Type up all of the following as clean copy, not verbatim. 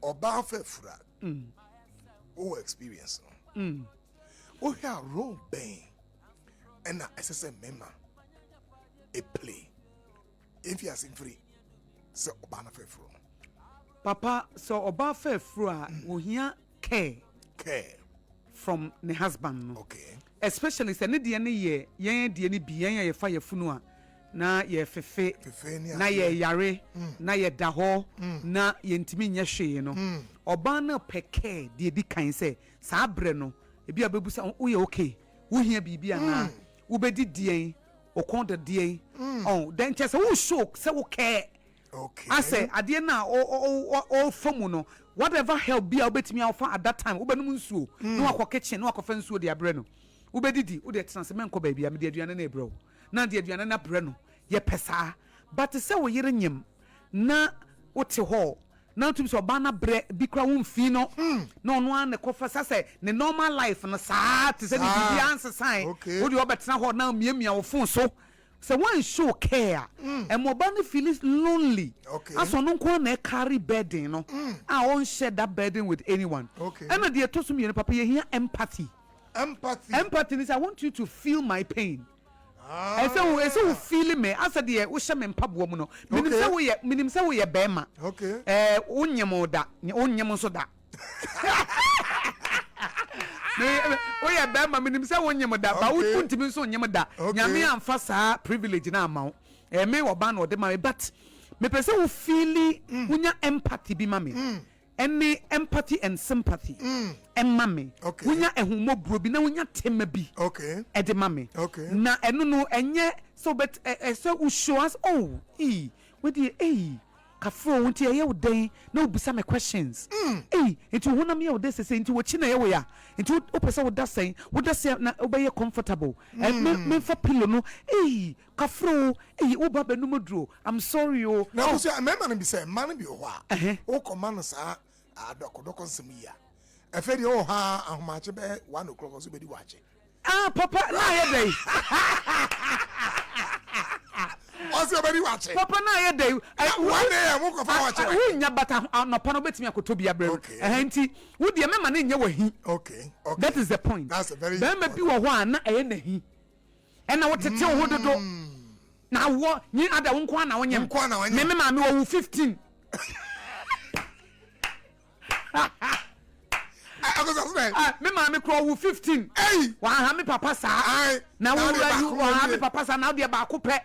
oba fe fra o experience o hear role ben and na SSM member a play if you are free so oba na fe fro papa so oba fe fro a wo hia care from the husband no. Okay, especially say ne de ne ye yen de ne bi yen ye fa ye funu a na ye fefe na ye yare na ye da ho na ye ntimi nya hwe no oba na peke de di kan say sa bre no ebi abebusa wo ye okay wo hia bibia na wo bedi die okon de die oh then chese wo show say wo care. Okay. I say ade na o famu no whatever help be obetimi offer at that time obenum nsuo no akọ kitchen no akọ fa nsuo de abre no obedidi wo de transement ko ba bia me de aduane na ebro na de aduane na bre no ye pesa but say wo yere nyem na wote ho na tum so ba na bre bi kra wo mfi no no no an ko fa say ne normal life no sa te say ni bi answer sign wo de obetena ho na miamia wo fon so. So one show care and mobile feels lonely. Okay. As on uncle na carry burden no. I won't share that burden with anyone. Okay. And the to me papa you hear empathy. Empathy is I want you to feel my pain. I say we feel me. I said the we share me mpaboa mu no. Minim say we bema. Okay. Onyemo da. Onyemo so da. We are bad, Minim say one yamada, but we put him so yamada. Yami and Fasa privilege na amount. May or ban or the mammy, but me person who feel when your empathy be mammy. Any empathy and sympathy. And mammy. Okay. When you're a homo brubina, when you're timmy. Okay. At the mammy. Okay. Na and no, and yet so, but so who show us, oh, with the kafro won't hear you day no be some questions into one of me or this say into what china ya into opesa would that say na obey comfortable and me for pillow no kafro oba benumodro I'm sorry oh now so remember be say man be o command sa adokodoko nsemiya efe de o ha ahomache be 1 o'clock so be di wache papa na ye day Osi obedi wache. Papa na ye dey. One day am ko fa wache. We nya bata no pa no betimi akoto bia bre. Enti wo de mema na nya wahi. Okay. That is the point. That's a very Be bi wo ho ana eye na hi. E na wo tete wo dodo. Na wo ni ada wo nko na wo nyem. Me ma me wo 15. Me ma me kro wo 15. Wa ha me papa sa. Na wo wa me papa sa na de ba ko pe.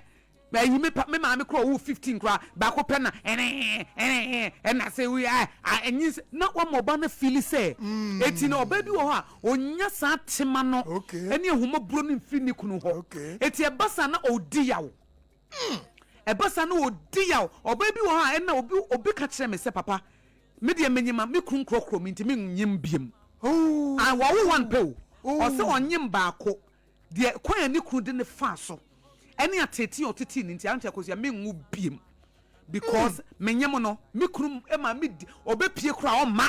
But you me ma crow 15 cra back open and I say we are and you not one more banner feel say 18 or baby or onya sa timano any humo bruni finikunu ho eti e basa na odiyaw e basa na odiyaw or baby or and na obi ka kire me say papa me de menyima me kun krokro me ntimi nyim biem and wa wo one pe o se onyim baako de kwan ni kun de ne fa so any ateti or titi ninti anti akosia me nwu biem because menyem no me krum e ma me obepie kra o ma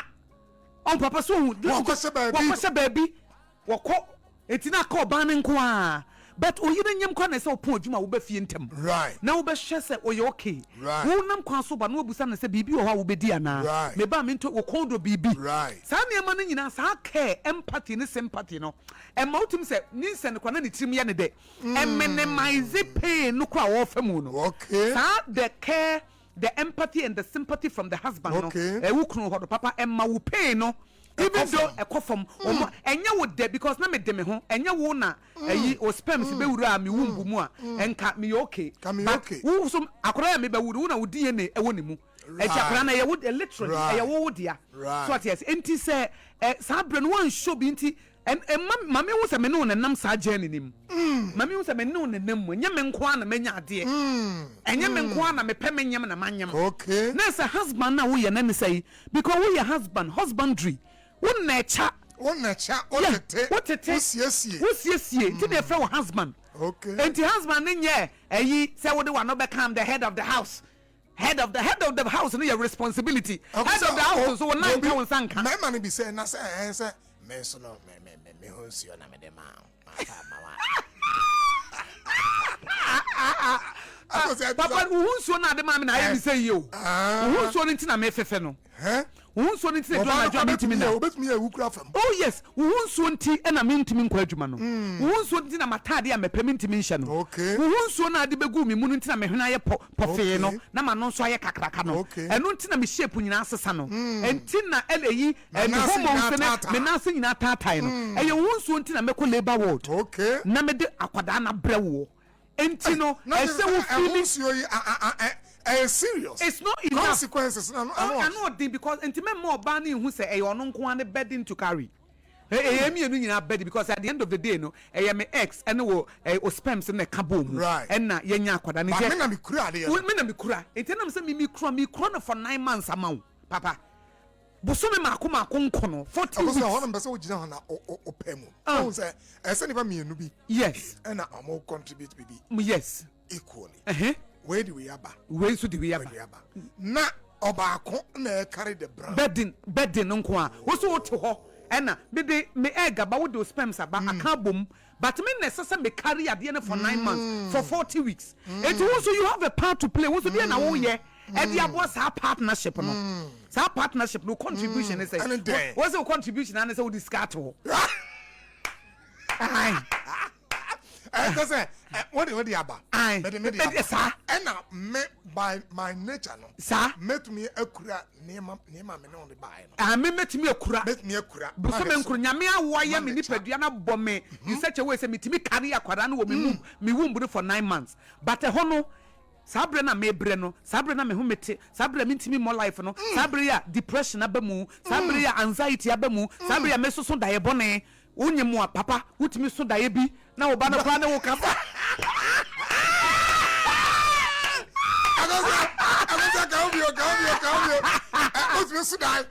on papa so hu wakose baby wako etina ka oban nko a but oyire nyem kwa na se opon adwuma wo ba fie ntem right na wo be hwe se oye okay wo nam kwa so ba na obusa na se bibi wo ha wo bedi ana me ba me nto wo kondo bibi sa ne ma no nyina sa care empathy ne sympathy no e ma utim se ninse ne kwa na ne tirim ya ne de e minimize pain no kwa wo fa mu no okay sa the care the empathy and the sympathy from the husband no e wo kunu ho do papa e ma wo pain no even though a cough enya wo de because na me de me ho enya wo na ayi o sperms be wura me wumbu mu a enka me okay wo so akora ya me be wuru na wo DNA e wo ne mu e chakora na ye wo literally e wo dia so at yes enti say sa bre no one show bi enti and mama wo se me no nam sa journey nim mama wo se me no nam mu nya me nko na menya ade enya me nko na me pe me nyam na manyam okay na say husband na wo ye na me say because wo ye husbandry Unecha, Usiesie, to the fellow husband. Okay. And the husband in ye, ye say what do want to become the head of the house. Head of the house and your responsibility. Head of the house, so when I go and thank my money be saying, I say, me so no, me who's your name, the man. Papa, who's one of the man I say you? Who's one in Tina Mefeno? wo nso nti na dwa na mentimi na obetumi ya wukura fam. Oh yes, wo nso nti na mentimi nkwa adwuma no. Wo nso nti na matade a mepɛ mentimi nhye no. Okay. Wo nso na ade begu mi mu nti na mehwena aye pɔfee no na ma no nso aye kakraka no. Ɛno nti na me shape nyina asesa no. Enti na eleyi me hormones ne me nase nyina taatai no. Ɛyɛ wo nso nti na mekɔ labor ward. Okay. Na me de akwada na brɛ wo. Enti no ɛsɛ wo feeling serious. It's not enough. Consequences. I know because intimate more banning who say a non one bedding to carry. Hey, me and bed because at the end of the day, no, I am ex and no spams in the kaboom. Right. And na yenya kwada ni. But me na mi kura de. Me na mi kura. Etenam say me kura for 9 months amount. Papa. Boso me makoma konkono 40 weeks. Because one person ogina na opemu. Oh say e say nipa mienu bi. Yes. And amo contribute bibi. Yes. Equally. Where do we aba? Where do we aba? Na obaako na carry the brand. Bedding nko a. Wo so wote ho. Ena me egg ba wo do sperms aba aka bom. But me necessary me carry ade na for 9 months for 40 weeks. It also you have a part to play. Wo so be na wo ye. E dia boss our partnership no. Sa partnership no contribution is say. What's your contribution and say we discard ho. Aye. Because what do you about? Aye. Sir. And me by my nature no. Sir. Met me a kura nema me no the buy. Ah me met me a kura. Met me a kura. So me nkuru nyame awoye me nipadua na bɔ me. You such a way say me timi carry akwada no wo me wombu for 9 months. But ho no sabre na me bre no sabre na me ho mete sabre me ntimi more life no sabre ya depression abamu sabre ya anxiety abamu sabre ya me so dae bone wonyemu a papa wutimi so dae bi na wo ba na kwa na wo ka ba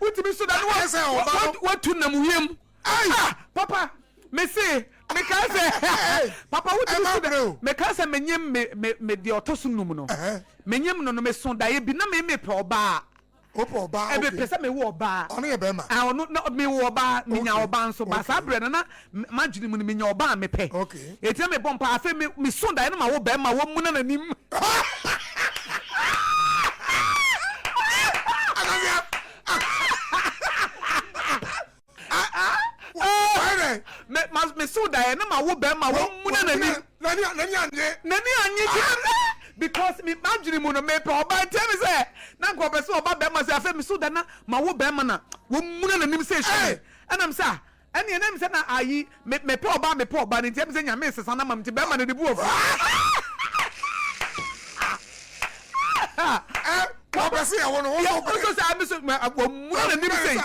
wutimi so dae what to nam wiem papa me say me ka say papa wutimi so dae me ka say menyem me de otoso num no menyem no me so dae bi na me pe oba Opa ba. Ebe pesa me wo ba. Ono ye be ma. Ono no me wo ba, me nya oba nso ba. Sa bre na magini mu me nya oba me pe. Okay. Etia me bompa afa me so da na ma wo be ma wo mu na nanim. Me so da na ma wo be ma wo mu na nanim. Nani anye. Because me magini mu no me pe oba tell me say na nko pe so oba be ma say afa me so da na ma wo be ma na wo mu na nanim say hwe and am say ene ene me say na ayi me pe oba ni tell me say nyame sesa na mam ti be ma na de bu ofu What was it? I want to so say am so wo mu na nanim say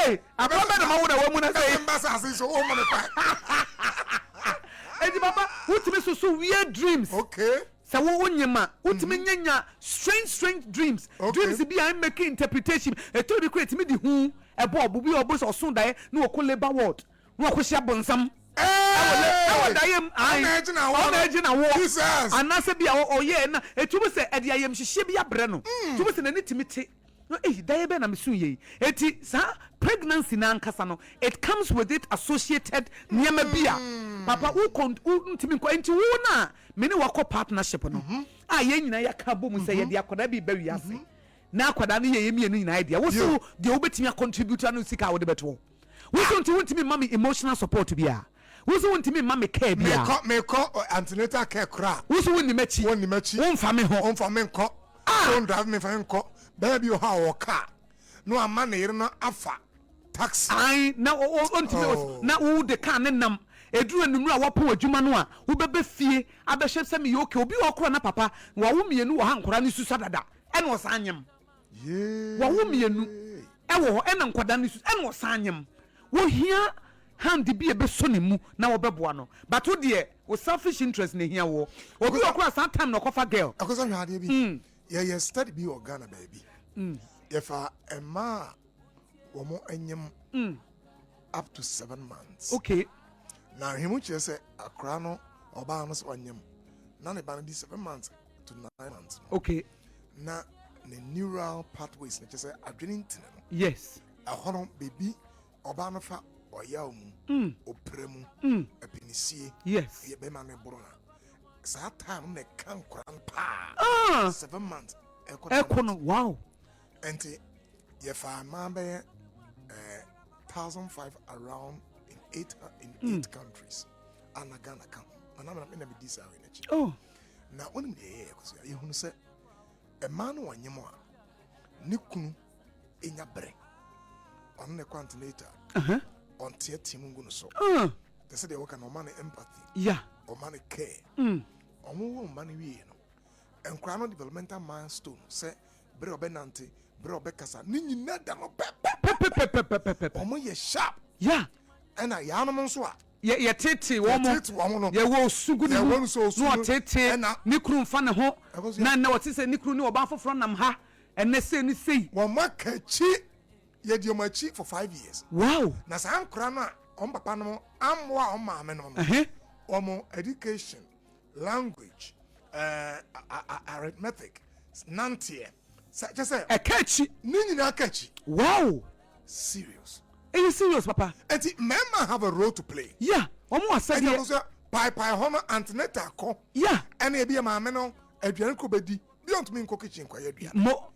eh aba be na ma wo da wo mu na say ambassador so o mo ne pa edi papa wutimi so weird dreams. Okay. So wonyema utimi nyanya strange dreams. Dreams be I make interpretation. E to be create me the hu e bob bi obo so so dae na wo labor ward. Na wo hye bonsam. I dae I na wo. Anase bia oye na etumi se e de ayem hye bia bre no. Tumi se na ni timite. No dae be na mesu ye. Eti sa pregnancy na ankasa no it comes with it associated nyama bia. Papa who ntimi ko enti wo na me ne wako partnership no ye nyina ya ka bom say ye de akoda bi ba wiase na akoda no ye mienu nyina idea wo so de obetimi contribute no sika wo de beto wo so ntimi mama emotional support bia wo so ntimi mama care bia me ko antenatal care kra wo so woni machi wo mfa me ho mfa me nko don't drive me fa nko baby o ha wo car no ama na yire no afa taxi ai na ntimi na wo de car ne nam eduru enumru a wopo adwuma no a wo bebe fie abehye se me yoke obi okoro na papa wa wo mienu wo hankora ne susa dada ene wo sanyem wa wo mienu e wo ho ene nkwada ne susa ene wo sanyem wo hia hand bi ebe so ne mu na wo beboa no but wo de wo selfish interest ne hia wo obi okoro some time no kofa girl akosa hwa ade bi ye study bi organa baby if ma wo mo anyem up to 7 months okay. Now he much say akra no oba no so anyam na ne ban di 7 months to 9 months okay na the neural pathways na say adrenaline yes a hono baby oba no fa oya mu opremu epinisie yes ye be ma me bro na sa time na kan kran pa 7 months ekono wow enti If I remember 1,500 around in eight countries, and I Ghana come. And I'm not going to be this. Oh, now when you say a man who anyamo Nikunu in your brain on the continent on tier team so. They say they work on money empathy, or money care, or more money we and crown developmental milestone say Bro Benanti, Bro Becassa, Nini Nada no pep, or more sharp, and I am yeah, tete, one yeah, was so good. I want so tete, and Nikrum fan ho. Now, what is a Nikru about for front them ha, and they say, one more catchy, yet you're my chief for 5 years. Wow, Nasam Crana, on Papano, I'm one man on more education, language, arithmetic, Nantia, such as a catchy, Nina catchy. Wow, Serious. Are you serious, Papa? And men have a role to play. Yeah, almost said by honor antenatal call. Yeah, and a be a man, a Bianco Bedi, beyond me kitchen quiet. More.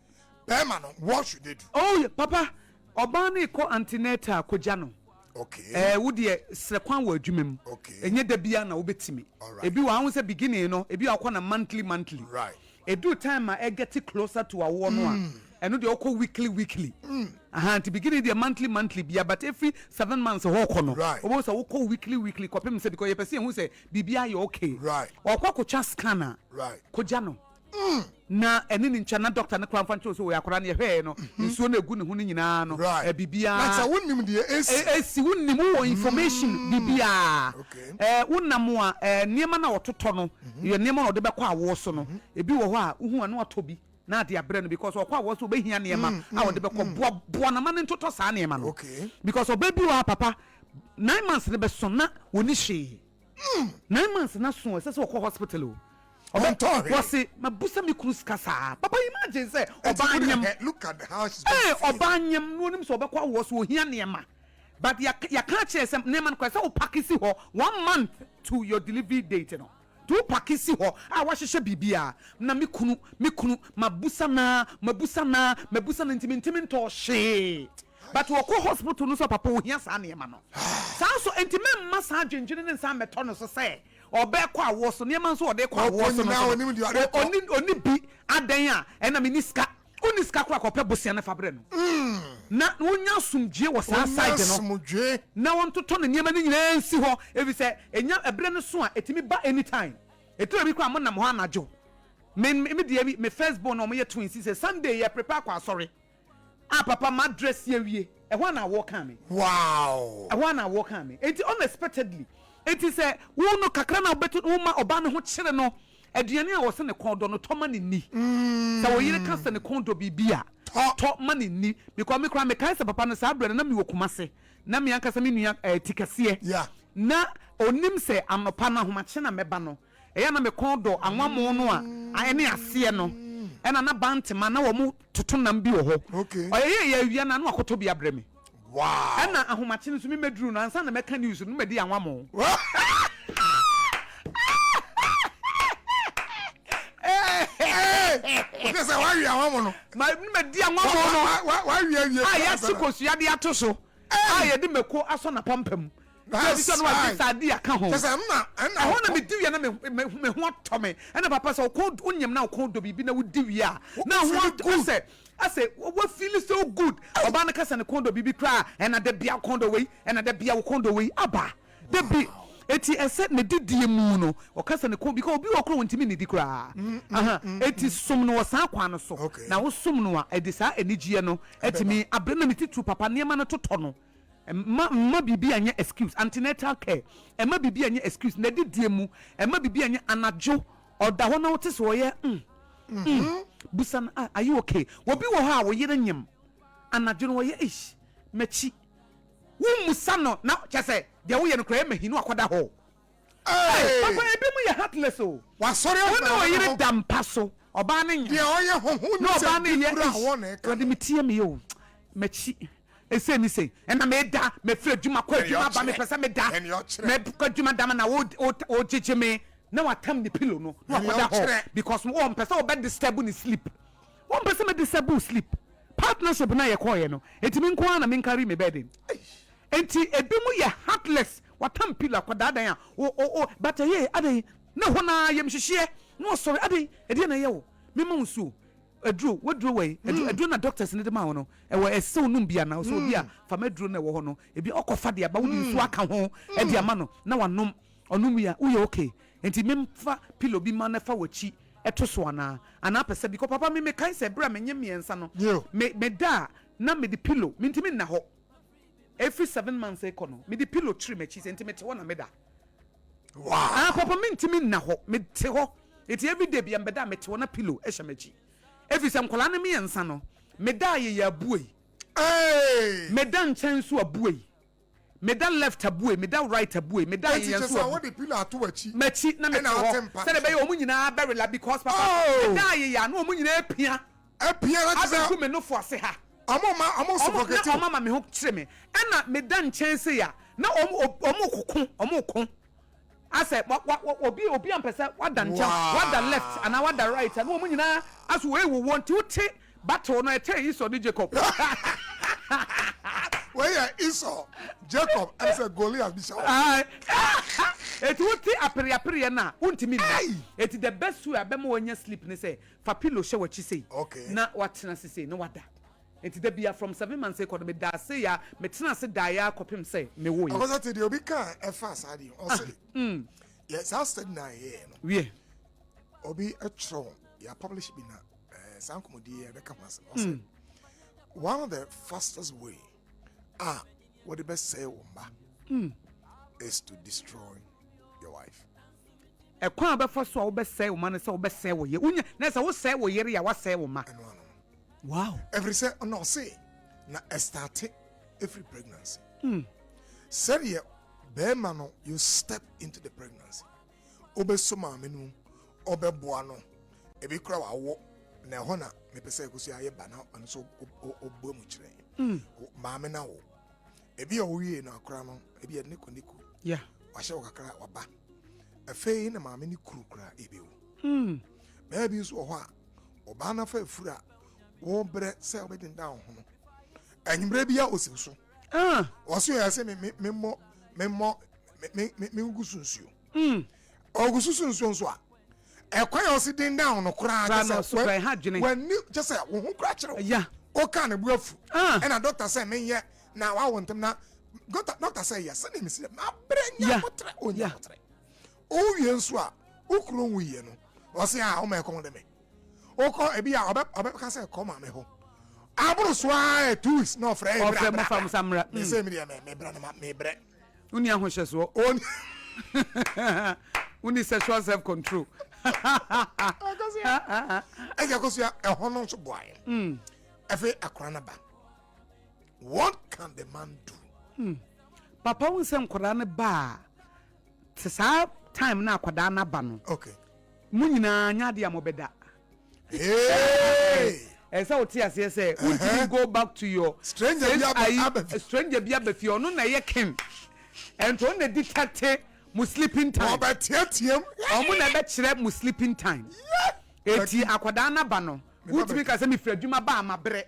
Berman, what should they do? Oh, yeah, Papa. Obani ko antenatal kojano. Okay. Would ye sekwan wa adwumem. Okay. Enye da bia na wobetimi. Ebi wa hu se beginning no, ebi akwa na monthly. Right. Edu time I get closer to our one one. And they all weekly. To begin the monthly, but every 7 months, right. Almost a weekly. Copy say because you person who say, "Bibia, you okay?" Right. Or kwa just scanner. Right. Kojano. Na eni ni chana doctor na kwan fancho so we akora na ye no. Nsuo na egu ne ho nyina no. Bibia. Na sa wonnim de esi wonnim wo information bibia. Okay. Wonnam a niema na ototo no. Ye niema na ode bekọ awo so no. Ebi wo ho a uhu anu atobi. Na de abrɛ no because okwa wo so be hia niema a wo de bekɔ boa na man ntoto saa niema no. Okay. Because obabi wa papa 9 months ne be so na woni hwe. 9 months na so se okɔ hospital o. Wasi mabusa mi krus kasa. Papa imagine say obanyam. Look at the house. Obanyam no nim so obekɔ wo so hia niema. But ya can't say some niema no kwese o pakisi ho 1 month to your delivery date no. To pakisi ho a wahyehyɛ bibia na mekunu mabusa na ntimi nto hye but woko hospital no so papa wo hia saa niema no saa so ntimi mma saa dwendwene ne saa meto no so sɛ obekɔ awo so niema so ode kɔ awo so no oni bi adan a ɛna miniska uniska kora kɔpɛ bosia na fabrɛ no na wonya sumdue wɔ saa side no na wontoto ne niema ne nyina nsi hɔ ebi sɛ enya ebre no so a etimi ba anytime eto bi kwa mo nam ho anajo me dia bi me first born no mo ye twins say Sunday ye prepare kwa sorry papa my dress ye wie ehwa na walk am me wow ehwa na walk am me it unexpectedly it is a wo no kakra na obeto wo ma oba ne ho kyere no aduane a wo se ne kondo no toma ne ni sa wo yire kasa ne kondo bibia to ma ne ni because me kra me kai se papa no sa abrɛ na me wo kumase na me ankasa me nua tikase yeah na onim se anopa na homa kye na meba no eya na me kondo anwamo no a ene ase no ena na bantima na wo mu totonam bi wo ho okay oyeye ya wia na no akoto bi abrɛ me wow ena ahoma kye no so me meduru no ansa na meka news no me di anwamo What say why you anwamo no ma me di anwamo no why you ya sikosu de ato so ye de meko aso na pampam that's no wa sadi aka ho just na me diwi na me ho atome na papa say ko onyam na ko do bibi na wo diwi a na ho say we feel so good oba na kasa ne kondo bibi kra na da bia kondo we na da bia wo kondo we aba da bi eti ese ne didie mu no o kasa ne kondo because obi wo kro wontimi ne di kra eti sum no san kwa no so na wo sum no a edi sa enigie no etimi abre na metitu papa ne ma no toto no ma bibi anya excuse antenatal care ma bibi anya excuse na didie mu ma bibi anya anajo oda ho na wote so ye busan are you okay wobi wo ha wo yire nyem anajo no ye ish machi wo musa no na chese de wo ye no kra mahinu akoda ho papa ebi mu ye heartless o wa sorry wo wo yire dampa so oba ne nya de oye ho no oba ne ye wodi metie me yo machi ese ni say na me da me frɛ djuma kwa djuma ba me pesa me da me kwa djuma da na wo jeje me na watam the pillow no na wakoda ho because wo pesa wo be disturb ni sleep wo pesa me disturb sleep partnership na ye call ye no etimi nko na me carry me bed enti ebimu ye heartless watam pillar kwada dan o but ye ade na hona yem hihye no sorry ade ede na ye wo me ma nsu adru wodru we adru na doctors ne de ma wo no e wo esew num bia na so bia fa madru na wo ho no ebi okofa de aba wodi nsu aka ho e de ama no na wanom onum ya uye okay enti memfa pillow bi ma na fa wachi eto so ana pese bi ko papa me kan se bra menye miensa no me da na me di pillow me ntimi na ho every 7 months ekono me di pillow tree me chi enti me te ho na me da wow papa me ntimi na ho me te ho eti every day bi am beda me te ho na pillow e hye me chi every sem kola na miensa no me da ye ya buei me da nchan so abuei me da left abuei me da right abuei me da ye so what the pillow ato wachi machi na me te ho se de be omu nyina berela because papa me da ye ya no omu nyina apia na tse abeku me no fo ase ha amo suffocate o mama me ho kire me na me da nchan se ya na omu kokon ase obi ampese wada ncha wada left and wada right and omu nyina aso we want to take battle no e tell you so Jacob where Esau Jacob and say Goliath bishop it would take apere na untimi na it the best way abem wonya sleep ne say fa pillow she wachi say okay na watena say no wada it dey be from 7 months say me da say ya me tena say da ya kopim say me wo yi because that dey obi kan e fast adi o say yes how said na here no we obi a tro ya publish bi na sankomodi e be ka mas o say one of the fastest way what the best say womba is to destroy your wife e kwa be fa so wo be say wo man say wo be say wo ye unya na say wo say wo yere ya wa say wo ma wow every say no say na start every pregnancy say ye be man no you step into the pregnancy obe so ma menu obe boa no e be kura wa wo na ho na me pese ko so aye ba na an so obo mu kire ma me na wo e bi o wie na akura no e bi ne koniko yeah wa hye wo kakra wa ba afei na ma me ni kuru kura e bi wo ba bi so ho a oba na fa fura wo bre se obedin down ho no anyimbre bia osiso oso ya se me gusunsuo ogusunsuo nso a ekwan ya osi din down no kura just when you just say wo ho kura kire yeah o kan na buafu and a doctor say me ye na wa wontem na doctor say yes na me say ma brenya potre onya potre o wie nso a okuro nwie no o se o ma ekon de me o ko e bia obe ka say ko ma me ho aburu so a 2 weeks no frɛ ma fam samra me say me de me bra na me bre uni ahwo hye so uni sexual self control ega ko so e ho no so boaye efe akora na ba what can the man do papa won se nkora na ba te sa time na akwada na ba no okay mu nyina nya de amobeda hey esa oti ase say we go back to your stranger bia be no na ye kem ento na dictate mu sleeping time obetiatiem omo na be kire mu sleeping time eti akwada na ba no wutimi ka se mi fradwuma ba ma bre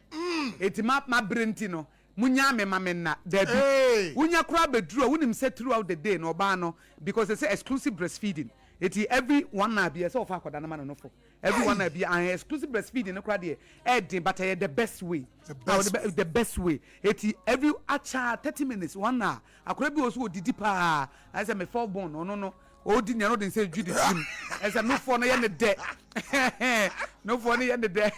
eti ma bre nti no munya me ma na dabi wunya kura beduru wunim say throughout the day no ba no because they say exclusive breastfeeding eti every one na be say ofa akwada na ma no for every one na be an exclusive breastfeeding no kura de but the best way the best way eti every acha 30 minutes one na akura bi oso odidi pa I say me for born no odi nya no den say dwudi tim I say no for no ye ne de no for no ye ne de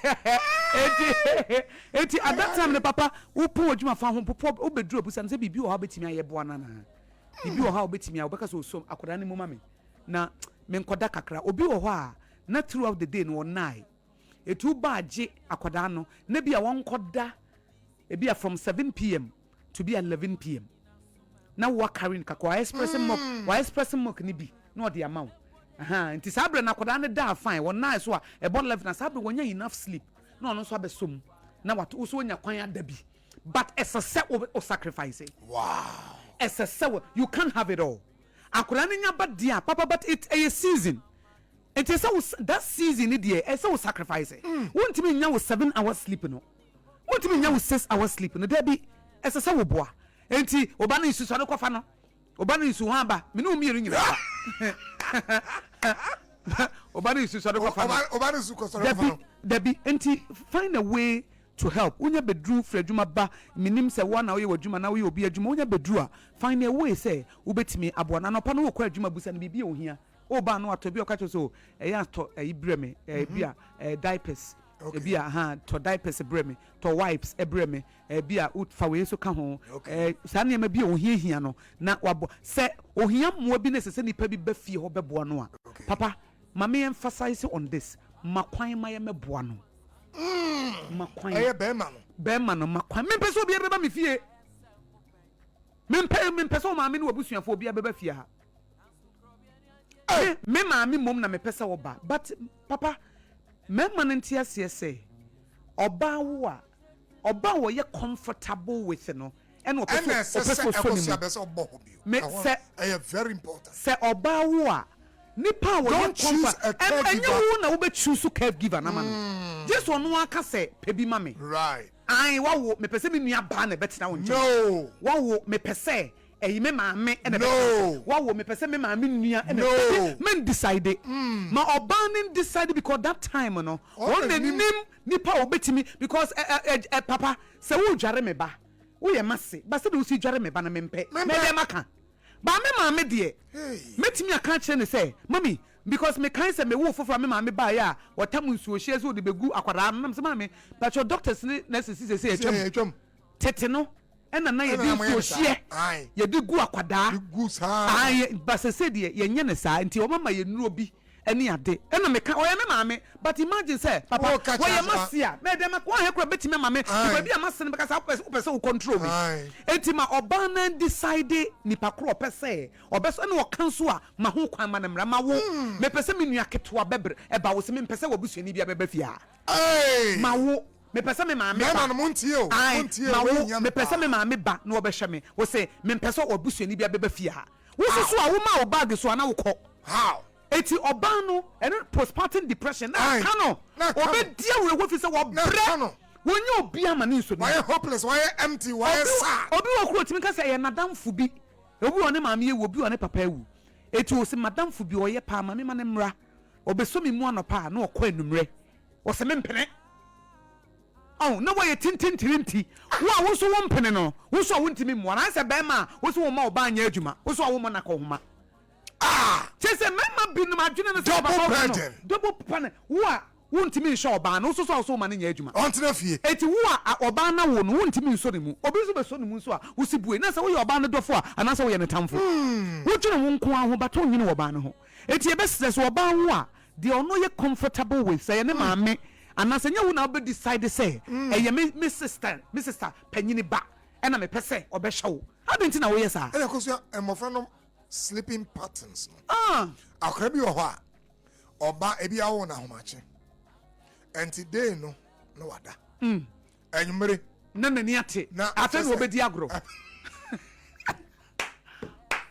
eti at that time the papa wo po odwuma fa ho popo obeduru abusa say bibi o ha betimi aye boa na bibi o ha obetimi a obeka so som akoda ne mu ma me na me nkoda kakra obi wo ho a na throughout the day no nai etu baaje akoda no na bia won koda e bia from 7 p.m. to be 11 p.m. na wo carrying kakwa expressing milk ni bi na odi amount nti sabre na akoda ne da fine won nai so a e bon left na sabre wonya enough sleep na ono so abesom na wato so wonya kwan adabi but essa o sacrifice wow essa you can't have it all akoda ne nya bad dia papa but it's a season. It is that season, it's a sacrifice. Won't mean now 7 hours sleep, no. What do you mean 6 hours sleep? No, there be as a saw boy. Enti, Obani is Susano Kofano. Obani is Suhamba. Minu me ring. Obani is Susano Kofano. Obani is Susano. Debbie, enti, find a way to help. Unya bedru Fredjuma ba, minim se 1 hour you juma now you be a juma bedrua. Find a way, say, ubet me abwana no pano kwa juma busan bibi on here. Oba no to be okacho so e ya to e breme e bia diapers e bia to diapers e breme to wipes e breme e bia ut fa we so ka ho sa na ma bia ohia no na wabo se ohia mo bi na se nipa bi ba fie ho bebo no a papa mama emphasize on this makwan ma ye meboa no makwan e be ma no makwan me pese obi e ba me fie me pese o ma me no abusuafo obi abeba fie ha me maami mom na me pesa oba but papa me man ntia say oba wo ye comfortable with no and opeso me say very important say oba wo nipa wo ye comfort and you na wo be choose caregiver na man just ono aka say pebi ma me right ai wo me pese me nua ba na betina wo nje no wo me pese eyi me maame ene wo me pese me maame nua ene men decide ma obanin decide because that time no won nim nipa obetimi because papa se wo dware me ba wo ye mase ba se do si dware me ba na mempe me de maka ba me maame de metimi aka kire ne say mami because me kan say me wo foforo me maame ba ya watam nsuo hie so de begu akwara nam se maame but your doctors nurses say etwam tete no ena na ye di sohie ye di gu akwada ba se se de ye nye ne sa nti o mama ye nuro bi ene ade ena me ka o ye me maame but imagine say papa wo ye masia me de me ko he kro beti me maame ko bi amase ne be ka sa opese wo control me enti ma oba na decide nipa kro opese obeso ene wo kanso a ma ho kwan ma ne mra ma wo me pese me nua keto abebre e ba wo se me pese wo busuani bia beba fia ma wo me pese me maame ba muntie me pese me maame ba na obehwe me wo se me pese obusuani bia beba fia wo so a wo ma wo bag so na wo kọ how eti oba no ene postpartum depression na kano obedia wo fi se wo bre wonye obi ama ne nso why hopeless why empty why sad obi wo kro timi ka se ye nadamfo bi obi wo ne maame ye obi wo ne papa ewu eti wo se madamfo bi oye pa maame ma ne mra obeso mi mu anopa na okọ enumre wo se me mpene oh no way tintintinti wo so wo mpene no wo so wo ntimi mu na se be ma wo so wo ma oba anya adwuma wo so wo mo na ko homa chese mema bi no madwene no se double pan wo ntimi nso oba na wo so ma na nya adwuma ontena fie eti wo oba na wo no wo ntimi nso ne mu obi so be so ne mu nso a wo si bue na se wo ye oba no dofo a ana se wo ye ne tamfo wo twene wo nko aho bato nyine oba no ho eti e be stress oba wo a de ono ye comfortable with say ne maame ana se nya wo na be decide say eye me sister panyini ba e na me pese obehwe wo adenti na wo ye sa e ko so emofra no sleeping patterns akra bi ho a oba e bi awo na homache enti day no wada enumere na nani ate afa no obedi agro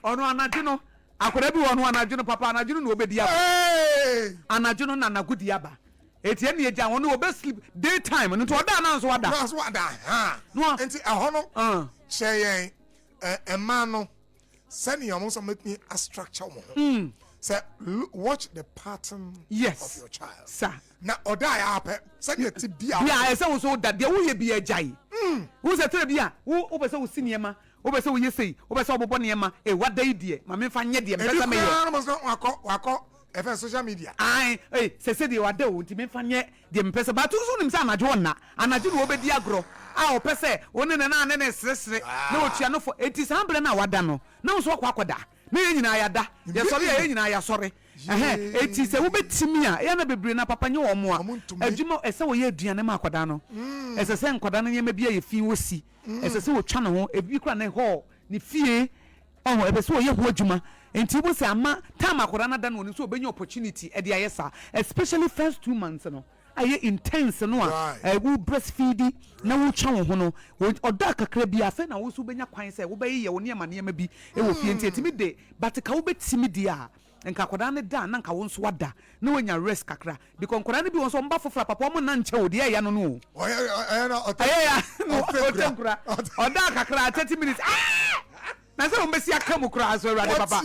ono anadwe no akra bi ono anadwe no papa anadwe no obedi agro anadwe no na nagudi aba eti ene eja won no be sleep daytime no to oda na so wada no enti ahono cheyen ema no send your most make me a structure mo say watch the pattern of your child sir na oda ya happen send your ti bia bia say wo so da de wo ye bia jai wo say tire bia wo be say wo siniema wo be say wo yesei wo be say obobo niema e wada idie ma me fa nye de me pesa me ye wako efe social media se de wada wo ti me fa nye de me pesa ba tu so nim say anajo na anajo no obedi agro o pese woni ne na ne sresre na otua no for eti sambre na wada no na wo so kwakoda na ye nyina ya da ye sori ye nyina ya sori eti se wo betimi a ya na bebre na papa nye wo mo a adwuma ese wo ye aduane ma akoda no ese se nkoda no nyema bia ye fi wo si ese se wo twa no ho ebi kura na ho ni fie ebe se wo ye ho adwuma enti wo se ama time akoda na da no ni so obenya opportunity e de ayesa especially first 2 months no aye intense no a wo breastfeed na wo twa wo ho no oda kakra bi afa na wo so benya kwan se wo be ye wo ne ma bi e wo fie enti etimi de but ka wo betimi de a nka koda ne da na nka wo nso wada na wonya rest kakra because koda ne bi won so mba fofora papa mo na nche wo de ya no no otenkura oda kakra 30 minutes na se o mbesi aka mu kura so awurade papa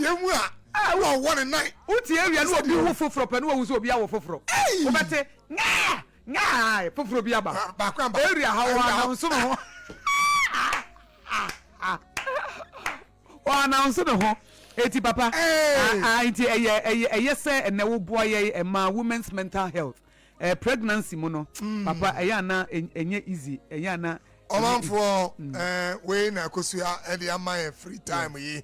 wo one night uti area no obi wo foforo pa no wo so obi awo foforo wo bete nga foforo bi aba area hawa na nso no wa na nso no eti papa enti eye say na wo boy ye ma women's mental health pregnancy mo no papa eye na enye easy eye na omanfo we na kosua e dey am free time yi